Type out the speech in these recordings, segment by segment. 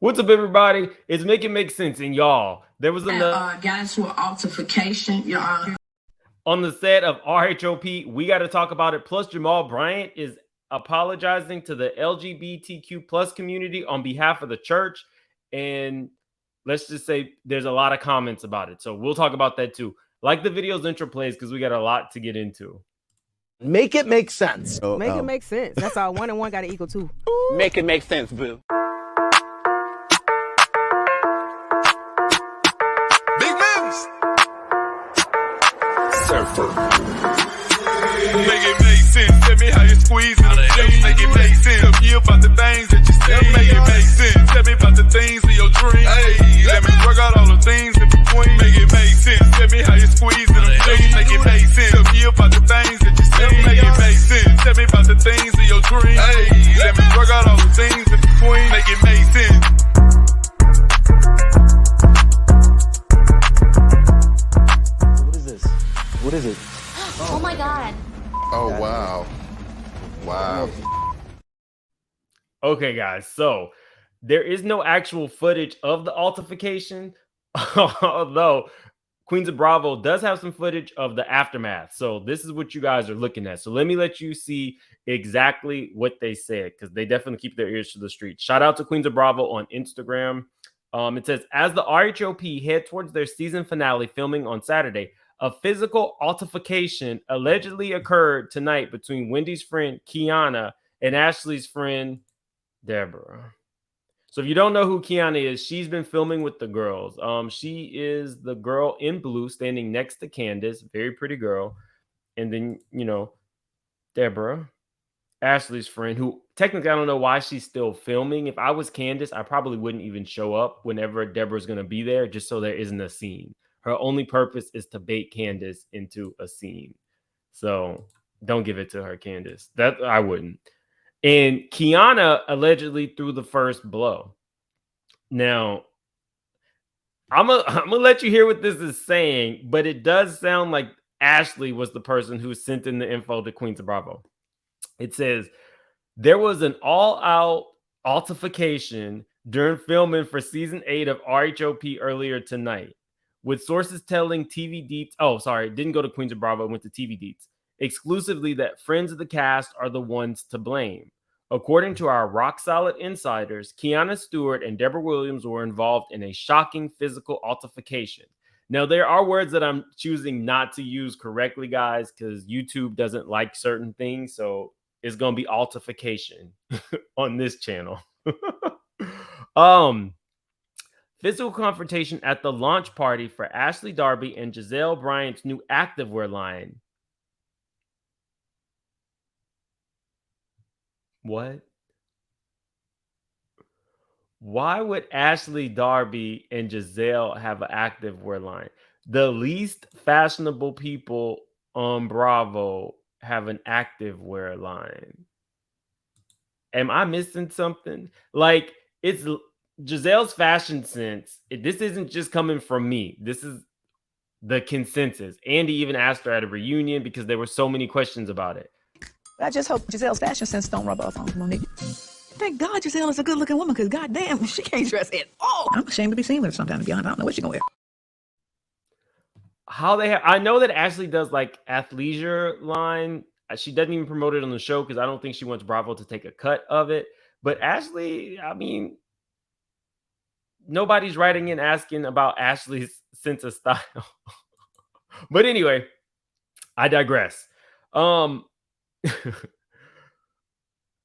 What's up, everybody? It's Make It Make Sense, and y'all, there was Guys who are Alterfaction, y'all. on the set of RHOP. We got to talk about it. Plus, Jamal Bryant is apologizing to the LGBTQ plus community on behalf of the church, and let's just say there's a lot of comments about it. So we'll talk about that too. Like the video's intro plays because we got a lot to get into. Make it make sense. Make it make sense. That's all. 1 and 1 got to equal 2. Make it make sense, boo. Big moves. Surfer. Make it make sense. Tell me how you squeeze it. Make it make sense. Tell me about the things that you say. Make it make sense. Tell me about the things in your dreams. Hey, let me work out all the things in between. Make it make sense. Tell me how you squeeze it. Make it make sense. Tell me about the things that you say. Make it make sense. Tell me about the things in your dreams. Hey, let me work out all the things in between. Make it make sense. What is this? What is it? Oh my God. Oh, wow. Wow. Okay, guys. So there is no actual footage of the altercation, although Queens of Bravo does have some footage of the aftermath. So this is what you guys are looking at. So let me let you see exactly what they said, because they definitely keep their ears to the street. Shout out to Queens of Bravo on Instagram. It says, as the RHOP head towards their season finale filming on Saturday, a physical altercation allegedly occurred tonight between Wendy's friend Kiana and Ashley's friend Deborah. So if you don't know who Kiana is, she's been filming with the girls. She is the girl in blue standing next to Candace, very pretty girl. And then, Deborah, Ashley's friend, who technically I don't know why she's still filming. If I was Candace, I probably wouldn't even show up whenever Deborah's going to be there, just so there isn't a scene. Her only purpose is to bait Candace into a scene. So don't give it to her, Candace. That I wouldn't. And Kiana allegedly threw the first blow. Now, I'm gonna let you hear what this is saying, but it does sound like Ashley was the person who sent in the info to Queens of Bravo. It says, there was an all-out altercation during filming for season 8 of RHOP earlier tonight, with sources telling TV Deets, it didn't go to Queens of Bravo, it went to TV Deets, exclusively that friends of the cast are the ones to blame. According to our rock-solid insiders, Kiana Stewart and Deborah Williams were involved in a shocking physical altercation. Now, there are words that I'm choosing not to use correctly, guys, because YouTube doesn't like certain things, so it's going to be altercation on this channel. Physical confrontation at the launch party for Ashley Darby and Jamal Bryant's new activewear line. What? Why would Ashley Darby and Giselle have an activewear line? The least fashionable people on Bravo have an activewear line. Am I missing something? Like, it's Giselle's fashion sense. This isn't just coming from me. This is the consensus. Andy even asked her at a reunion because there were so many questions about it. I just hope Giselle's fashion sense don't rub off on Monique. Thank God Giselle is a good-looking woman, because goddamn, she can't dress at all. I'm ashamed to be seen with her sometimes, to be honest. I don't know what she's gonna wear. I know that Ashley does like athleisure line. She doesn't even promote it on the show because I don't think she wants Bravo to take a cut of it. But Ashley, I mean, nobody's writing in asking about Ashley's sense of style. But anyway, I digress.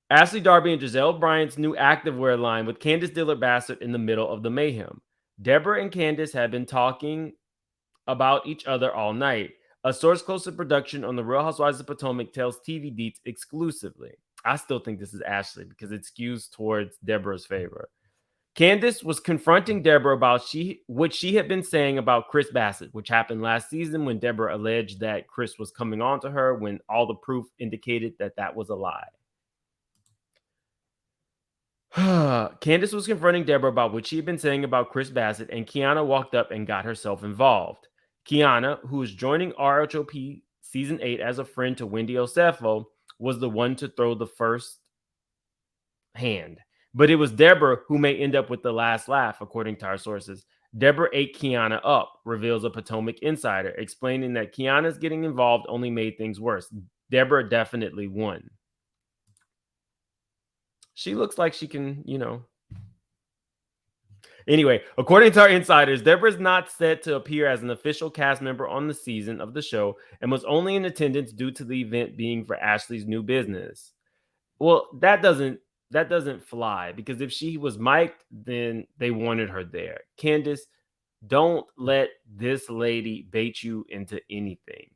Ashley Darby and Jamal Bryant's new activewear line with Candace Dillard-Bassett in the middle of the mayhem. Deborah and Candace have been talking about each other all night. A source close to production on the Real Housewives of Potomac tells TV Deets exclusively. I still think this is Ashley because it skews towards Deborah's favor. Candace was confronting Deborah about what she had been saying about Chris Bassett, which happened last season when Deborah alleged that Chris was coming on to her when all the proof indicated that that was a lie. Candace was confronting Deborah about what she had been saying about Chris Bassett, and Kiana walked up and got herself involved. Kiana, who is joining RHOP season 8 as a friend to Wendy Osefo, was the one to throw the first hand. But it was Deborah who may end up with the last laugh, according to our sources. Deborah ate Kiana up, reveals a Potomac insider, explaining that Kiana's getting involved only made things worse. Deborah definitely won. She looks like she can, Anyway, according to our insiders, Deborah's not set to appear as an official cast member on the season of the show and was only in attendance due to the event being for Ashley's new business. Well, that doesn't fly, because if she was mic'd, then they wanted her there. Candace, don't let this lady bait you into anything.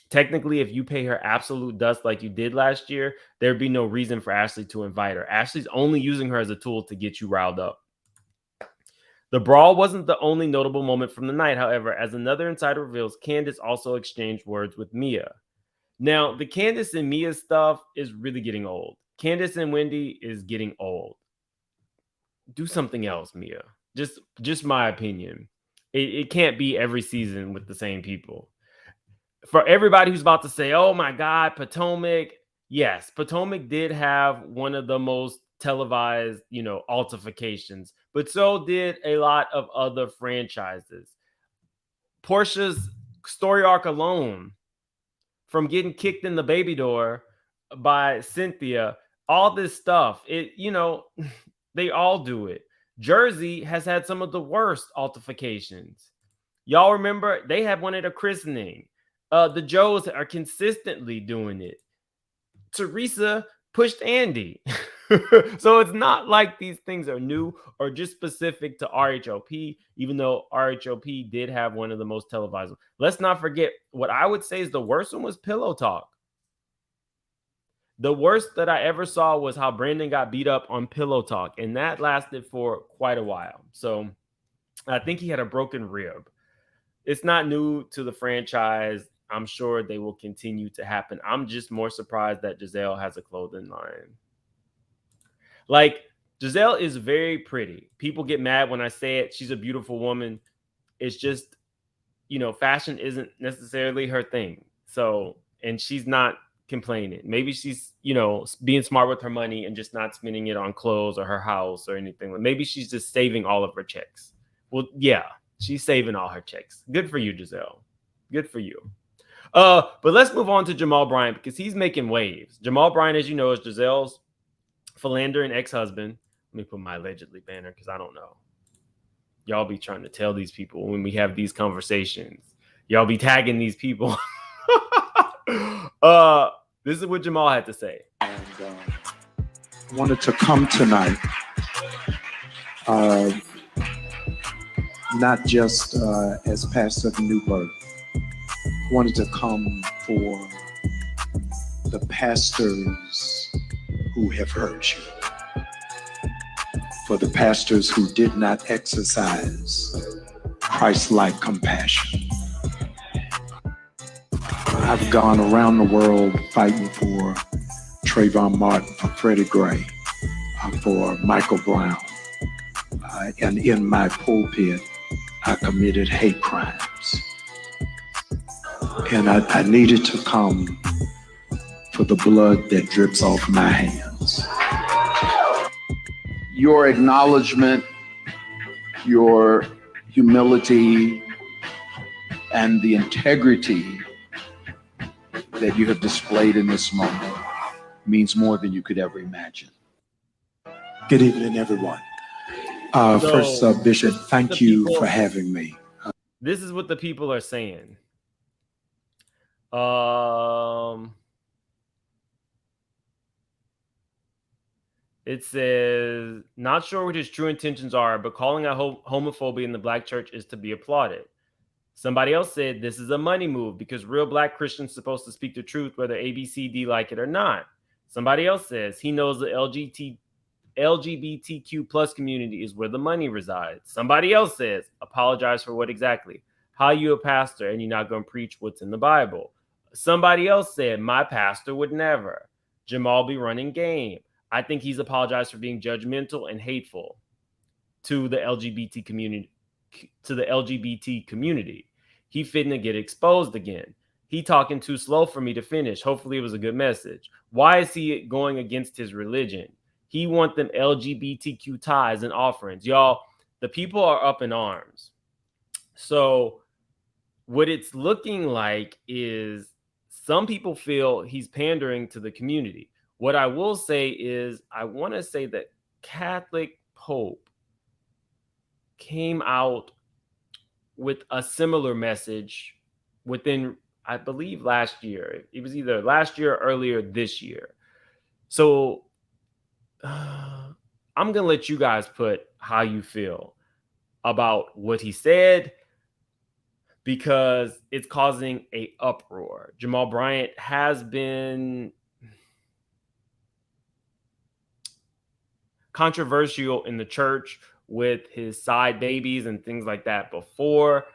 Technically, if you pay her absolute dust like you did last year, there'd be no reason for Ashley to invite her. Ashley's only using her as a tool to get you riled up. The brawl wasn't the only notable moment from the night, however, as another insider reveals, Candace also exchanged words with Mia. Now, the Candace and Mia stuff is really getting old. Candace and Wendy is getting old. Do something else, Mia. Just my opinion. It can't be every season with the same people. For everybody who's about to say, oh my God, Potomac. Yes, Potomac did have one of the most televised, altercations, but so did a lot of other franchises. Portia's story arc alone, from getting kicked in the baby door by Cynthia, all this stuff, they all do it. Jersey has had some of the worst altercations. Y'all remember they had one at a christening. The Joes are consistently doing it. Teresa pushed Andy. So it's not like these things are new or just specific to RHOP, even though RHOP did have one of the most televised. Let's not forget, what I would say is the worst one was Pillow Talk. The worst that I ever saw was how Brandon got beat up on Pillow Talk, and that lasted for quite a while. So I think he had a broken rib. It's not new to the franchise. I'm sure they will continue to happen. I'm just more surprised that Giselle has a clothing line. Like, Giselle is very pretty. People get mad when I say it. She's a beautiful woman. It's just, fashion isn't necessarily her thing. So, and she's not complaining. Maybe she's, being smart with her money and just not spending it on clothes or her house or anything. Maybe she's just saving all of her checks. Well, yeah, she's saving all her checks. Good for you, Giselle. Good for you. But let's move on to Jamal Bryant, because he's making waves. Jamal Bryant, as you know, is Giselle's philandering ex-husband. Let me put my allegedly banner, because I don't know. Y'all be trying to tell these people when we have these conversations. Y'all be tagging these people. This is what Jamal had to say. And wanted to come tonight, not just as pastor of New Birth. Wanted to come for the pastors who have hurt you, for the pastors who did not exercise Christ-like compassion. I've gone around the world fighting for Trayvon Martin, for Freddie Gray, for Michael Brown, and in my pulpit, I committed hate crimes. And I needed to come for the blood that drips off my hands. Your acknowledgement, your humility, and the integrity that you have displayed in this moment means more than you could ever imagine. Good evening, everyone. First, Bishop, thank you for having me. This is what the people are saying. It says, not sure what his true intentions are, but calling out homophobia in the black church is to be applauded. Somebody else said, this is a money move because real black Christians supposed to speak the truth, whether ABCD like it or not. Somebody else says, he knows the LGBTQ plus community is where the money resides. Somebody else says, apologize for what exactly? How you a pastor and you're not going to preach what's in the Bible? Somebody else said, my pastor would never. Jamal be running game. I think he's apologized for being judgmental and hateful to the LGBT community. He fitting to get exposed again. He talking too slow for me to finish. Hopefully it was a good message. Why is he going against his religion? He want them LGBTQ tithes and offerings. Y'all, the people are up in arms. So what it's looking like is some people feel he's pandering to the community. What I will say is, I want to say that Catholic Pope came out with a similar message within, I believe, last year. It was either last year or earlier this year. So I'm going to let you guys put how you feel about what he said, because it's causing a uproar. Jamal Bryant has been controversial in the church with his side babies and things like that before.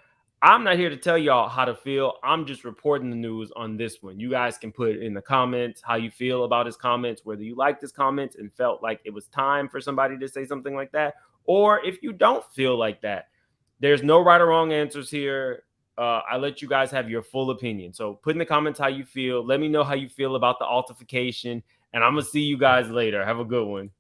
I'm not here to tell y'all how to feel. I'm just reporting the news on this one. You guys can put in the comments how you feel about his comments, whether you liked his comments and felt like it was time for somebody to say something like that, or if you don't feel like that. There's no right or wrong answers here. I let you guys have your full opinion. So put in the comments how you feel. Let me know how you feel about the altercation, and I'm going to see you guys later. Have a good one.